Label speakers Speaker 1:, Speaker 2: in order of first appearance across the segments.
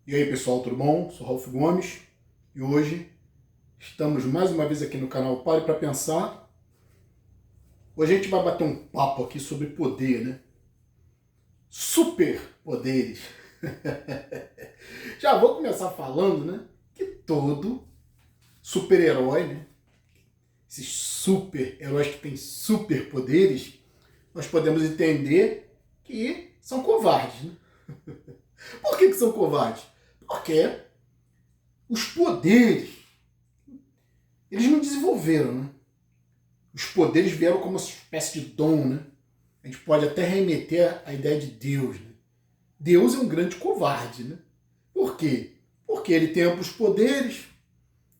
Speaker 1: E aí pessoal, tudo bom? Sou Ralf Gomes e hoje estamos mais uma vez aqui no canal Pare para Pensar. Hoje a gente vai bater um papo aqui sobre poder, né? Superpoderes. Já vou começar falando, né? Que todo super-herói, né? Esses super-heróis que têm superpoderes, nós podemos entender que são covardes, né? Por que são covardes? Porque os poderes, eles não desenvolveram, né? Os poderes vieram como uma espécie de dom, né? A gente pode até remeter à ideia de Deus, né? Deus é um grande covarde, né? Por quê? Porque ele tem amplos poderes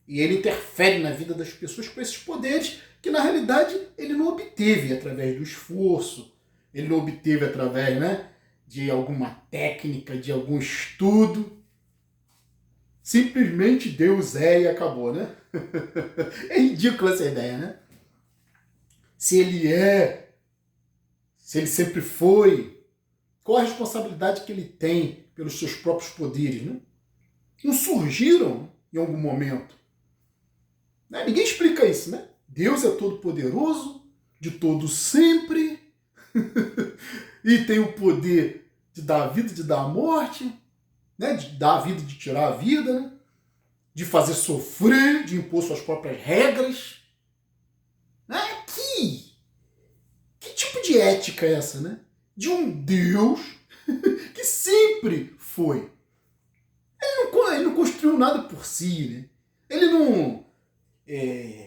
Speaker 1: e ele interfere na vida das pessoas com esses poderes que, na realidade, ele não obteve através do esforço, ele não obteve através, né, de alguma técnica, de algum estudo. Simplesmente Deus é e acabou, né? É ridícula essa ideia, né? Se ele é, se ele sempre foi, qual a responsabilidade que ele tem pelos seus próprios poderes, né? Não surgiram em algum momento. Né? Ninguém explica isso, né? Deus é todo poderoso, de todo sempre, e tem o poder de dar a vida, de dar a morte, né? De dar a vida, de tirar a vida, né? De fazer sofrer, de impor suas próprias regras. Né? Que tipo de ética é essa, né? De um Deus que sempre foi. Ele não construiu nada por si, né? Ele não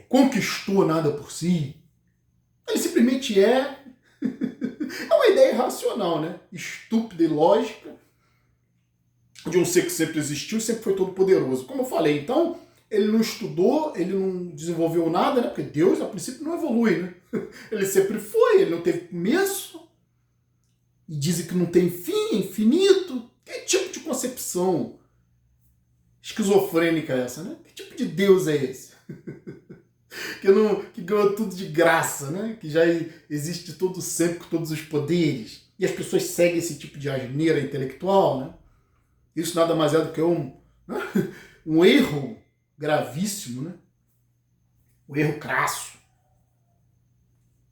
Speaker 1: conquistou nada por si. Ele simplesmente é. É uma ideia irracional, né? Estúpida e lógica de um ser que sempre existiu e sempre foi todo poderoso. Como eu falei, então, ele não estudou, ele não desenvolveu nada, né? Porque Deus, a princípio, não evolui, né? Ele sempre foi, ele não teve começo. E dizem que não tem fim, é infinito. Que tipo de concepção esquizofrênica é essa, né? Que tipo de Deus é esse? Que ganhou tudo de graça, né? Que já existe todo sempre, com todos os poderes. E as pessoas seguem esse tipo de asneira intelectual, né? Isso nada mais é do que né? Um erro gravíssimo, né? Um erro crasso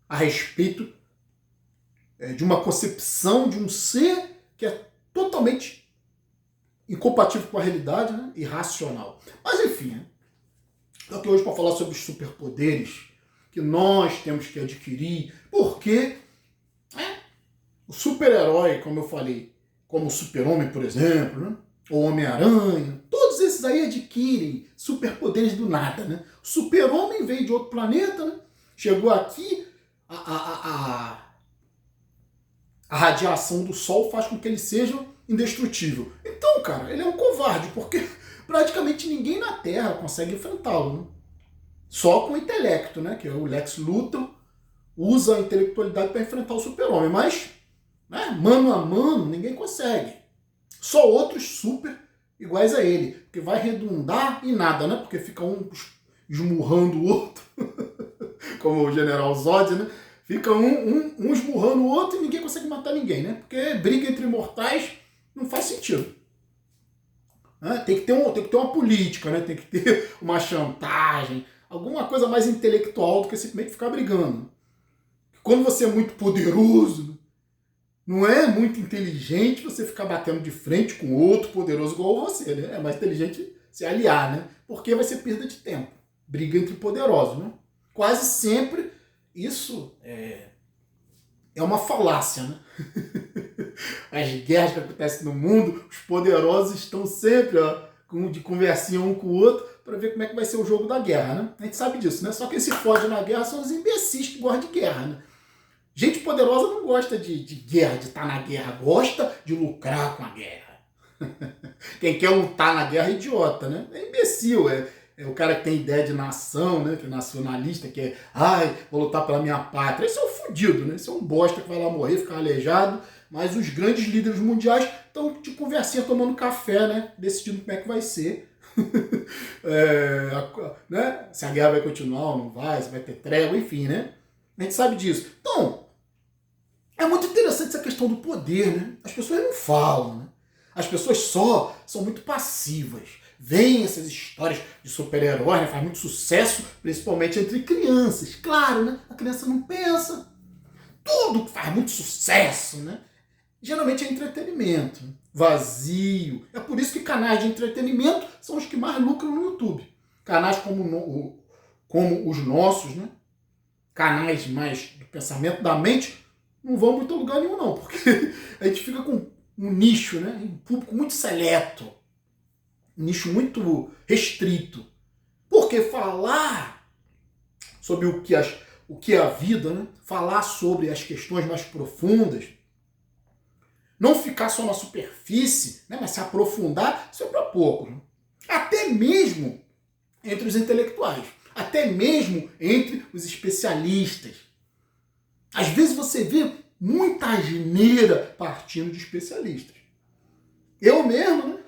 Speaker 1: a respeito de uma concepção de um ser que é totalmente incompatível com a realidade, né? Irracional. Mas enfim, né? Estou aqui hoje para falar sobre os superpoderes que nós temos que adquirir, porque o super-herói, como eu falei, como o Super-Homem, por exemplo, né? Ou Homem-Aranha, todos esses aí adquirem superpoderes do nada, né? O Super-Homem veio de outro planeta, né? Chegou aqui, a radiação do Sol faz com que ele seja indestrutível. Então, cara, ele é um covarde, porque praticamente ninguém na Terra consegue enfrentá-lo, né? Só com o intelecto, né? Que é o Lex Luthor usa a intelectualidade para enfrentar o Super-Homem, mas né, mano a mano ninguém consegue. Só outros super iguais a ele, que vai redundar em nada, né? Porque fica um esmurrando o outro, como o General Zod, né? Fica um esmurrando o outro e ninguém consegue matar ninguém, né? Porque briga entre mortais não faz sentido. Tem que ter uma política, né? Tem que ter uma chantagem, alguma coisa mais intelectual do que simplesmente ficar brigando. Quando você é muito poderoso, não é muito inteligente você ficar batendo de frente com outro poderoso igual você, né? É mais inteligente se aliar, né? Porque vai ser perda de tempo. Briga entre poderosos, né? Quase sempre isso é uma falácia, né? As guerras que acontecem no mundo, os poderosos estão sempre de conversinha um com o outro para ver como é que vai ser o jogo da guerra, né? A gente sabe disso, né? Só que quem se fode na guerra são os imbecis que gostam de guerra, né? Gente poderosa não gosta de guerra, de estar na guerra, gosta de lucrar com a guerra. Quem quer lutar na guerra é idiota, né? É imbecil, é o cara que tem ideia de nação, né? Que é nacionalista, que é, vou lutar pela minha pátria. Esse é um fudido, né? Esse é um bosta que vai lá morrer, ficar aleijado. Mas os grandes líderes mundiais estão de conversinha, tomando café, né? Decidindo como é que vai ser. Né? Se a guerra vai continuar ou não vai, se vai ter trégua, enfim, né? A gente sabe disso. Então, é muito interessante essa questão do poder, né? As pessoas não falam, né? As pessoas só são muito passivas. Vêm essas histórias de super-heróis, né? Faz muito sucesso, principalmente entre crianças. Claro, né? A criança não pensa. Tudo faz muito sucesso, né? Geralmente é entretenimento, vazio. É por isso que canais de entretenimento são os que mais lucram no YouTube. Canais como os nossos, né? Canais mais do pensamento da mente, não vão muito a lugar nenhum, não. Porque a gente fica com um nicho, né? Um público muito seleto. Um nicho muito restrito. Porque falar sobre o que é a vida, né? Falar sobre as questões mais profundas, não ficar só na superfície, né? Mas se aprofundar, isso é para poucos. Né? Até mesmo entre os intelectuais. Até mesmo entre os especialistas. Às vezes você vê muita asneira partindo de especialistas. Eu mesmo, né?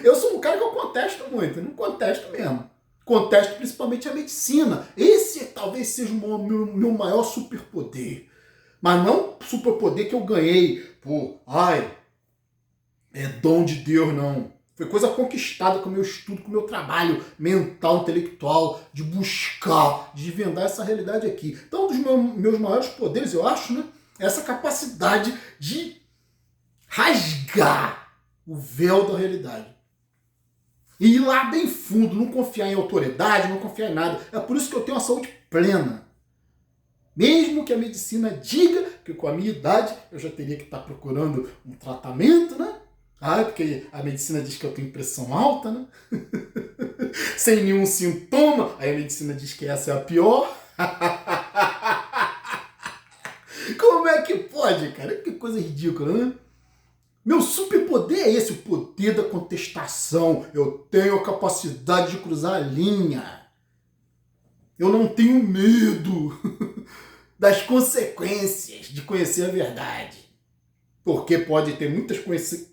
Speaker 1: Eu sou um cara que eu contesto muito, não contesto mesmo. Contesto principalmente a medicina. Esse talvez seja o meu maior superpoder. Mas não superpoder que eu ganhei por, é dom de Deus, não. Foi coisa conquistada com o meu estudo, com o meu trabalho mental, intelectual, de buscar, de desvendar essa realidade aqui. Então, um dos meus maiores poderes, eu acho, né, é essa capacidade de rasgar o véu da realidade. E ir lá bem fundo, não confiar em autoridade, não confiar em nada. É por isso que eu tenho uma saúde plena. Mesmo que a medicina diga que com a minha idade eu já teria que estar procurando um tratamento, né? Porque a medicina diz que eu tenho pressão alta, né? Sem nenhum sintoma. Aí a medicina diz que essa é a pior. Como é que pode, cara? Que coisa ridícula, né? Meu superpoder é esse, o poder da contestação. Eu tenho a capacidade de cruzar a linha. Eu não tenho medo das consequências de conhecer a verdade. Porque pode ter muitas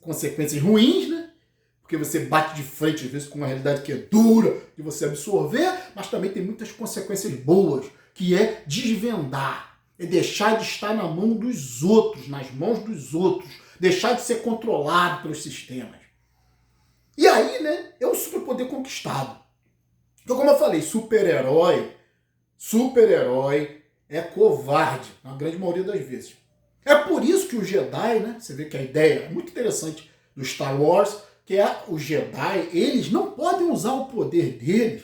Speaker 1: consequências ruins, né? Porque você bate de frente, às vezes, com uma realidade que é dura de você absorver, mas também tem muitas consequências boas, que é desvendar. É deixar de estar na mão dos outros, nas mãos dos outros. Deixar de ser controlado pelos sistemas. E aí, né, é um superpoder conquistado. Então, como eu falei, super-herói é covarde, na grande maioria das vezes. É por isso que o Jedi, né, você vê que a ideia é muito interessante do Star Wars, que é os Jedi, eles não podem usar o poder deles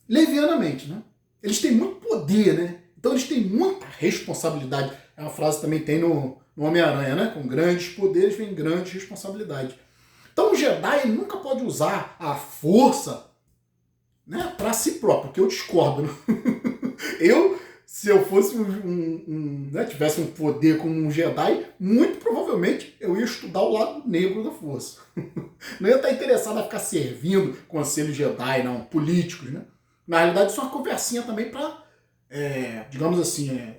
Speaker 1: levianamente, né? Eles têm muito poder, né? Então eles têm muita responsabilidade. É uma frase que também tem no Homem-Aranha, né? Com grandes poderes vem grandes responsabilidades. Então o Jedi nunca pode usar a força, né, para si próprio, que eu discordo. Né? Se eu fosse né, tivesse um poder como um Jedi, muito provavelmente eu ia estudar o lado negro da força. Não ia estar interessado a ficar servindo conselhos Jedi, não, políticos, né? Na realidade, isso é uma conversinha também para, digamos assim,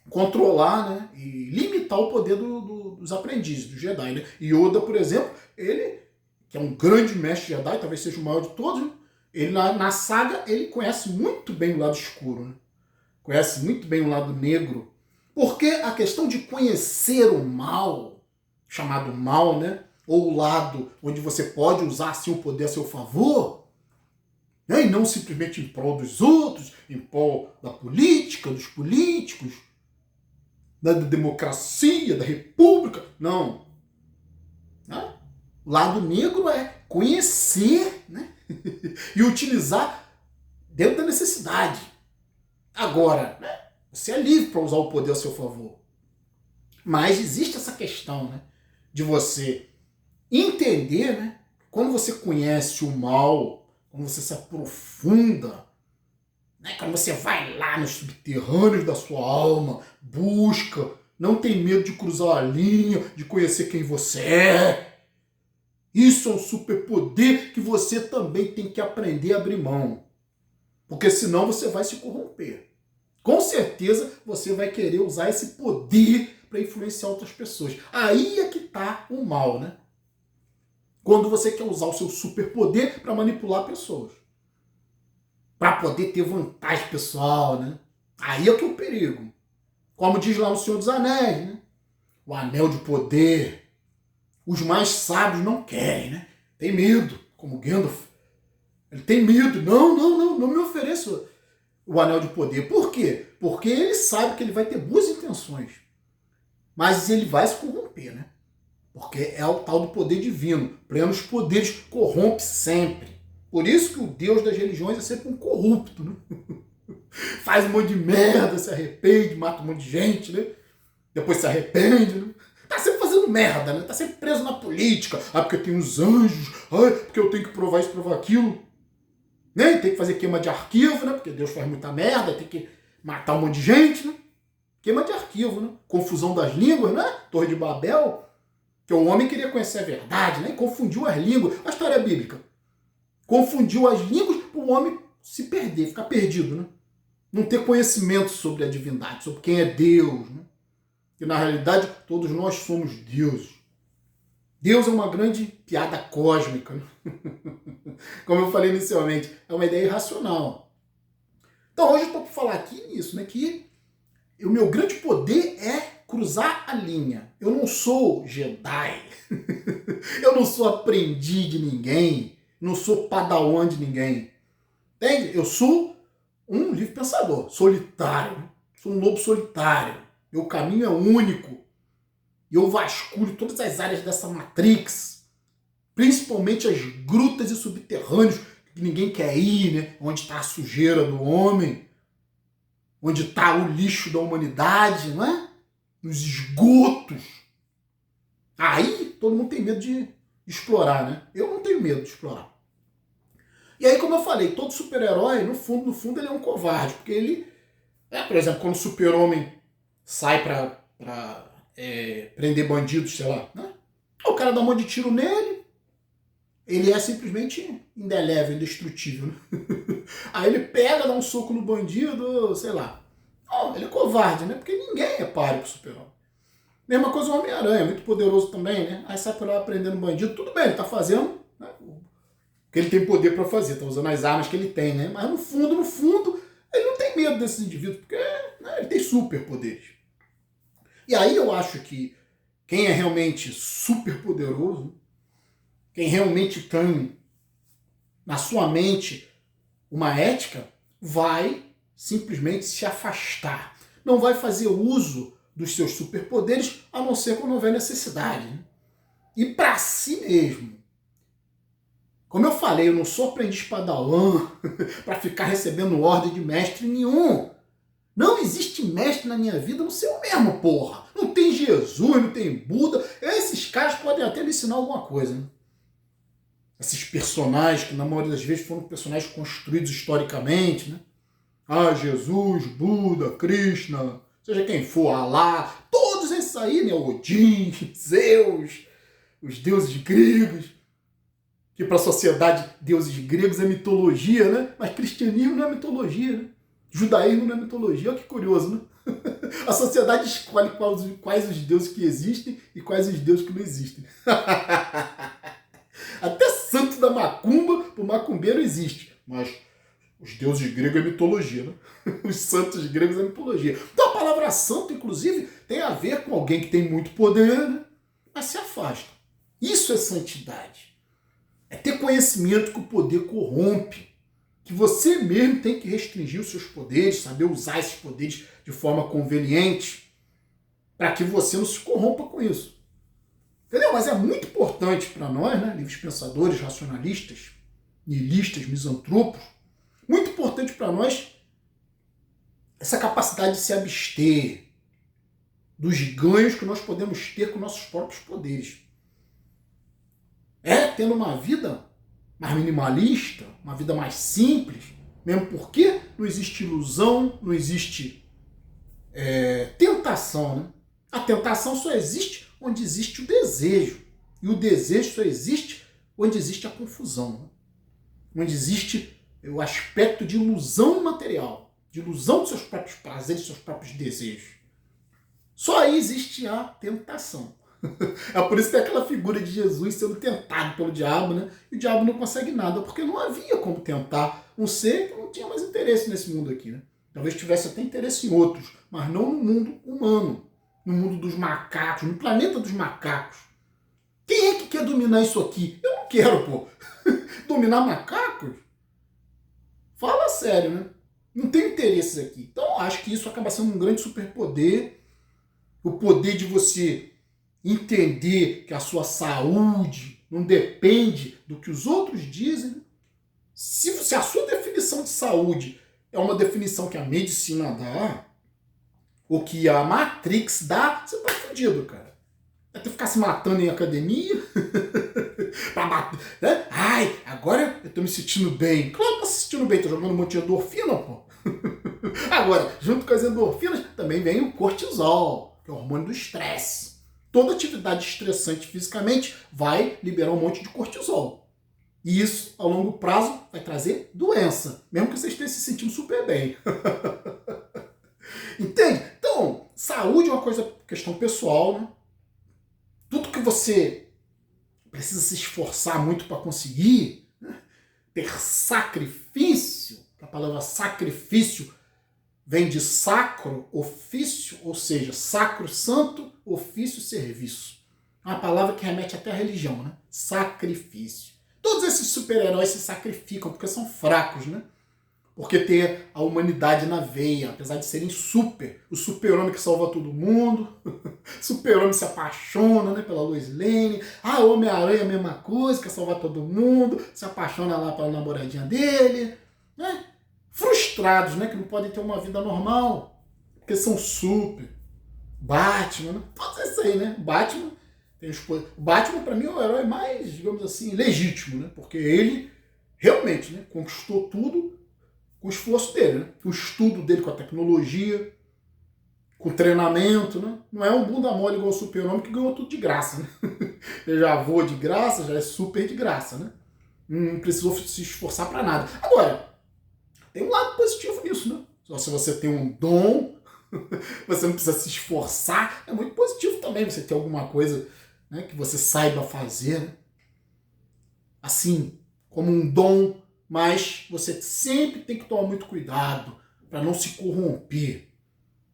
Speaker 1: controlar, né, e limitar o poder dos aprendizes, do Jedi. Né? Yoda, por exemplo, ele, que é um grande mestre Jedi, talvez seja o maior de todos, né? Ele na saga, ele conhece muito bem o lado escuro, né? Conhece muito bem o lado negro. Porque a questão de conhecer o mal, chamado mal, né? Ou o lado onde você pode usar assim, o poder a seu favor, né? E não simplesmente em prol dos outros, em prol da política, dos políticos, da democracia, da república. Não. Né? O lado negro é conhecer, né? E utilizar dentro da necessidade. Agora, né, você é livre para usar o poder a seu favor. Mas existe essa questão, né, de você entender, né, quando você conhece o mal, quando você se aprofunda, né, quando você vai lá nos subterrâneos da sua alma, busca, não tem medo de cruzar a linha, de conhecer quem você é. Isso é um superpoder que você também tem que aprender a abrir mão. Porque senão você vai se corromper. Com certeza você vai querer usar esse poder para influenciar outras pessoas. Aí é que está o mal, né? Quando você quer usar o seu superpoder para manipular pessoas. Para poder ter vantagem pessoal, né? Aí é que é o perigo. Como diz lá no Senhor dos Anéis, né? o anel de poder. Os mais sábios não querem, né? Tem medo, como Gandalf. Ele tem medo. Não me ofereça o anel de poder. Por quê? Porque ele sabe que ele vai ter boas intenções. Mas ele vai se corromper, né? Porque é o tal do poder divino. Plenos poderes corrompe sempre. Por isso que o Deus das religiões é sempre um corrupto, né? Faz um monte de merda, se arrepende, mata um monte de gente, né? Depois se arrepende, né? Tá sempre fazendo merda, né? Tá sempre preso na política. Ah, porque tem os anjos. Ah, porque eu tenho que provar isso, provar aquilo. Né? Tem que fazer queima de arquivo, né? Porque Deus faz muita merda, tem que matar um monte de gente, né? Queima de arquivo, né? Confusão das línguas, né? Torre de Babel. Que o homem queria conhecer a verdade, né? E confundiu as línguas. A história bíblica. Confundiu as línguas para o homem se perder, ficar perdido, né? Não ter conhecimento sobre a divindade, sobre quem é Deus, né? E na realidade, todos nós somos deuses. Deus é uma grande piada cósmica, né? Como eu falei inicialmente, é uma ideia irracional. Então hoje eu estou para falar aqui nisso, né? Que o meu grande poder é cruzar a linha. Eu não sou Jedi. Eu não sou aprendiz de ninguém. Não sou padawan de ninguém. Entende? Eu sou um livre pensador, solitário. Sou um lobo solitário. Meu caminho é único. E eu vasculho todas as áreas dessa Matrix. Principalmente as grutas e subterrâneos que ninguém quer ir, né? Onde está a sujeira do homem. Onde está o lixo da humanidade, não é? Nos esgotos. Aí todo mundo tem medo de explorar, né? Eu não tenho medo de explorar. E aí, como eu falei, todo super-herói, no fundo, ele é um covarde. Porque ele, por exemplo, quando o super-homem sai pra prender bandidos, sei lá, né? O cara dá um monte de tiro nele, ele é simplesmente indelével, indestrutível, né? Aí ele pega, dá um soco no bandido, sei lá. Não, ele é covarde, né? Porque ninguém é páreo pro super-homem. Mesma coisa o Homem-Aranha, muito poderoso também, né? Aí sai por lá prendendo bandido, tudo bem, ele tá fazendo, né, o que ele tem poder para fazer, tá usando as armas que ele tem, né? Mas no fundo, ele não tem medo desses indivíduos, porque né, ele tem superpoderes. E aí eu acho que quem é realmente super poderoso, quem realmente tem na sua mente uma ética, vai simplesmente se afastar. Não vai fazer uso dos seus superpoderes, a não ser quando houver necessidade. Né? E para si mesmo. Como eu falei, eu não sou aprendiz padawan para ficar recebendo ordem de mestre nenhum. Não existe mestre na minha vida, não sei o mesmo, porra. Não tem Jesus, não tem Buda. Esses caras podem até me ensinar alguma coisa. Né? Esses personagens que na maioria das vezes foram personagens construídos historicamente. Né? Ah, Jesus, Buda, Krishna, seja quem for, Alá, todos esses aí, né? Odin, Zeus, os deuses gregos, que para a sociedade deuses gregos é mitologia, né? Mas cristianismo não é mitologia, né? Judaísmo não é mitologia, olha que curioso, né? A sociedade escolhe quais os deuses que existem e quais os deuses que não existem. Até santo da macumba, pro macumbeiro existe, mas os deuses gregos é mitologia, né? Os santos gregos é mitologia. Então a palavra santo, inclusive, tem a ver com alguém que tem muito poder, né? Mas se afasta. Isso é santidade. É ter conhecimento que o poder corrompe. Que você mesmo tem que restringir os seus poderes, saber usar esses poderes de forma conveniente, para que você não se corrompa com isso. Entendeu? Mas é muito importante para nós, né? Livres pensadores, racionalistas, nihilistas, misantropos, muito importante para nós essa capacidade de se abster dos ganhos que nós podemos ter com nossos próprios poderes. Tendo uma vida mais minimalista, uma vida mais simples, mesmo porque não existe ilusão, não existe tentação. Né? A tentação só existe onde existe o desejo. E o desejo só existe onde existe a confusão. Né? Onde existe o aspecto de ilusão material, de ilusão dos seus próprios prazeres, dos seus próprios desejos. Só aí existe a tentação. É por isso que tem aquela figura de Jesus sendo tentado pelo diabo, né? E o diabo não consegue nada, porque não havia como tentar um ser que não tinha mais interesse nesse mundo aqui, né? Talvez tivesse até interesse em outros, mas não no mundo humano. no mundo dos macacos, no planeta dos macacos. Quem é que quer dominar isso aqui? Eu não quero, pô. Dominar macacos? Fala sério, né? Não tenho interesses aqui. Então, acho que isso acaba sendo um grande superpoder. O poder de você entender que a sua saúde não depende do que os outros dizem. Se a sua definição de saúde é uma definição que a medicina dá, ou que a Matrix dá, você tá fudido, cara. Até ficar se matando em academia, pra bater, né? Ai, agora eu tô me sentindo bem. Claro que tá se sentindo bem, tô jogando um monte de endorfina, pô. Agora, junto com as endorfinas, também vem o cortisol, que é o hormônio do estresse. Toda atividade estressante fisicamente vai liberar um monte de cortisol. E isso, ao longo prazo, vai trazer doença, mesmo que você esteja se sentindo super bem. Entende? Então, saúde é uma coisa, questão pessoal, né? Tudo que você precisa se esforçar muito para conseguir, né? Ter sacrifício, a palavra sacrifício vem de sacro, ofício, ou seja, sacro, santo, ofício, serviço. É uma palavra que remete até à religião, né? Sacrifício. Todos esses super-heróis se sacrificam porque são fracos, né? Porque tem a humanidade na veia, apesar de serem super. O super-homem que salva todo mundo, super-homem se apaixona, né, pela Lois Lane. Ah, o Homem-Aranha é a mesma coisa, quer salvar todo mundo, se apaixona lá pela namoradinha dele. Né? Frustrados, né, que não podem ter uma vida normal, porque são super. Batman, né? Pode ser isso aí, né? Batman, o Batman, para mim, é o herói mais, digamos assim, legítimo, né? Porque ele realmente, né, conquistou tudo com o esforço dele, né? O estudo dele com a tecnologia, com o treinamento, né? Não é um bunda mole igual o super-homem que ganhou tudo de graça, né? Ele já voa de graça, já é super de graça, né? Não precisou se esforçar para nada. Agora, tem um lado positivo nisso, né? Se você tem um dom, você não precisa se esforçar, é muito positivo também você ter alguma coisa, né, que você saiba fazer, né? Assim, como um dom, mas você sempre tem que tomar muito cuidado para não se corromper.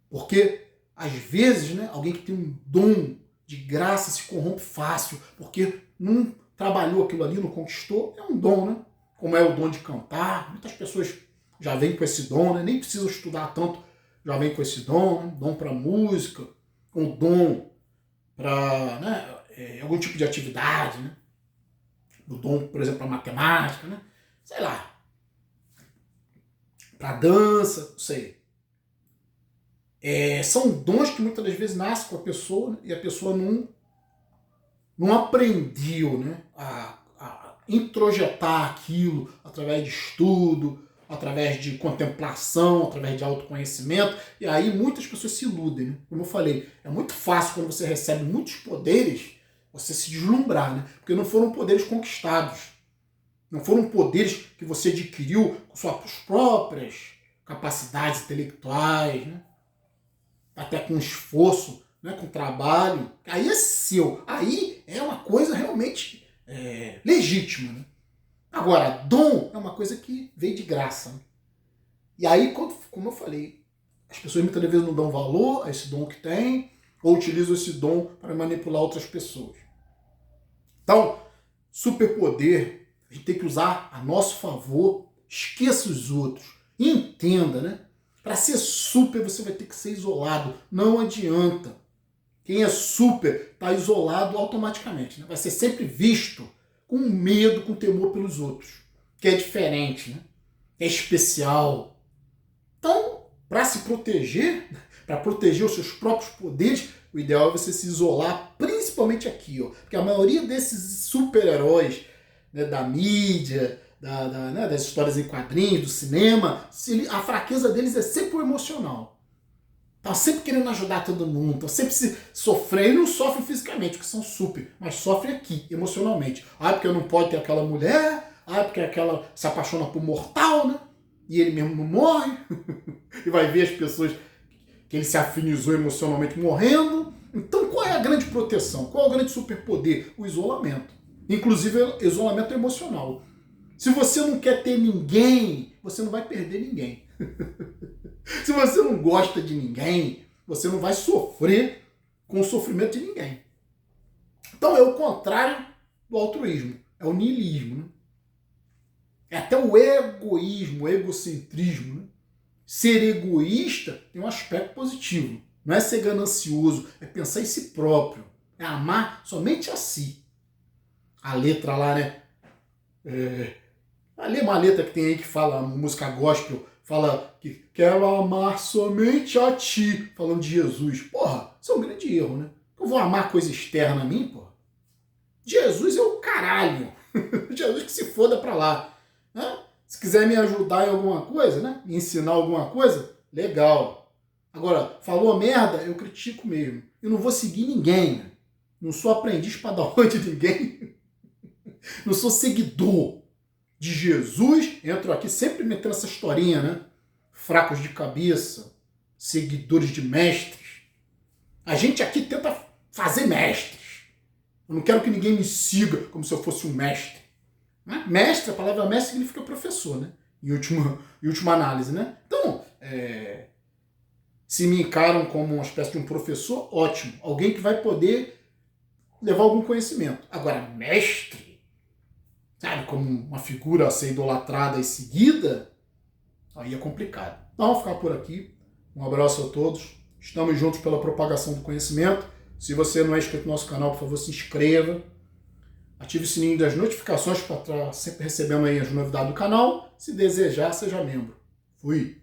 Speaker 1: Porque, às vezes, né, alguém que tem um dom de graça se corrompe fácil, porque não trabalhou aquilo ali, não conquistou, é um dom, né? Como é o dom de cantar. Muitas pessoas já vêm com esse dom, né? Nem precisam estudar tanto, já vêm com esse dom, né? Dom para música, um dom para, né, algum tipo de atividade, né? O dom, por exemplo, para matemática, né? Sei lá, para dança, não sei. São dons que muitas das vezes nascem com a pessoa, né? E a pessoa não aprendeu, né, a introjetar aquilo através de estudo, através de contemplação, através de autoconhecimento, e aí muitas pessoas se iludem, né? Como eu falei, é muito fácil quando você recebe muitos poderes, você se deslumbrar, né? Porque não foram poderes conquistados, não foram poderes que você adquiriu com suas próprias capacidades intelectuais, né? Até com esforço, né? Com trabalho. Aí é seu, aí é uma coisa realmente legítima, né? Agora, dom é uma coisa que veio de graça. Né? E aí, como eu falei, as pessoas muitas vezes não dão valor a esse dom que tem, ou utilizam esse dom para manipular outras pessoas. Então, superpoder, a gente tem que usar a nosso favor, esqueça os outros, e entenda, né? Para ser super, você vai ter que ser isolado, não adianta. Quem é super está isolado automaticamente, né? Vai ser sempre visto com medo, com temor pelos outros, que é diferente, né? É especial. Então, para se proteger, para proteger os seus próprios poderes, o ideal é você se isolar, principalmente aqui, ó, porque a maioria desses super-heróis, né, da mídia, né, das histórias em quadrinhos, do cinema, a fraqueza deles é sempre o emocional. Tá sempre querendo ajudar todo mundo, tá sempre se sofrendo. Ele não sofre fisicamente, porque são super, mas sofre aqui, emocionalmente. Ah, porque não pode ter aquela mulher, ah, porque aquela se apaixona por mortal, né? E ele mesmo não morre. E vai ver as pessoas que ele se afinizou emocionalmente morrendo. Então, qual é a grande proteção? Qual é o grande superpoder? O isolamento. Inclusive, isolamento emocional. Se você não quer ter ninguém, você não vai perder ninguém. Se você não gosta de ninguém, você não vai sofrer com o sofrimento de ninguém. Então é o contrário do altruísmo, é o niilismo. Né? É até o egoísmo, o egocentrismo. Né? Ser egoísta tem um aspecto positivo. Não é ser ganancioso, é pensar em si próprio. É amar somente a si. A letra lá, né? Ali é uma letra que tem aí que fala, música gospel, fala que quero amar somente a ti, falando de Jesus. Porra, isso é um grande erro, né? Eu vou amar coisa externa a mim, porra? Jesus é o caralho. Jesus que se foda pra lá. Né? Se quiser me ajudar em alguma coisa, né? Me ensinar alguma coisa, legal. Agora, falou merda, eu critico mesmo. Eu não vou seguir ninguém. Né? Não sou aprendiz padawan de ninguém. Não sou seguidor de Jesus. Entro aqui sempre metendo essa historinha, né? Fracos de cabeça, seguidores de mestres. A gente aqui tenta fazer mestres. Eu não quero que ninguém me siga como se eu fosse um mestre. Né? Mestre, a palavra mestre significa professor, né? Em última análise, né? Então, se me encaram como uma espécie de um professor, ótimo. Alguém que vai poder levar algum conhecimento. Agora, mestre, sabe, como uma figura a ser idolatrada e seguida, aí é complicado. Então, vamos ficar por aqui. Um abraço a todos. Estamos juntos pela propagação do conhecimento. Se você não é inscrito no nosso canal, por favor, se inscreva. Ative o sininho das notificações para estar sempre recebendo aí as novidades do canal. Se desejar, seja membro. Fui!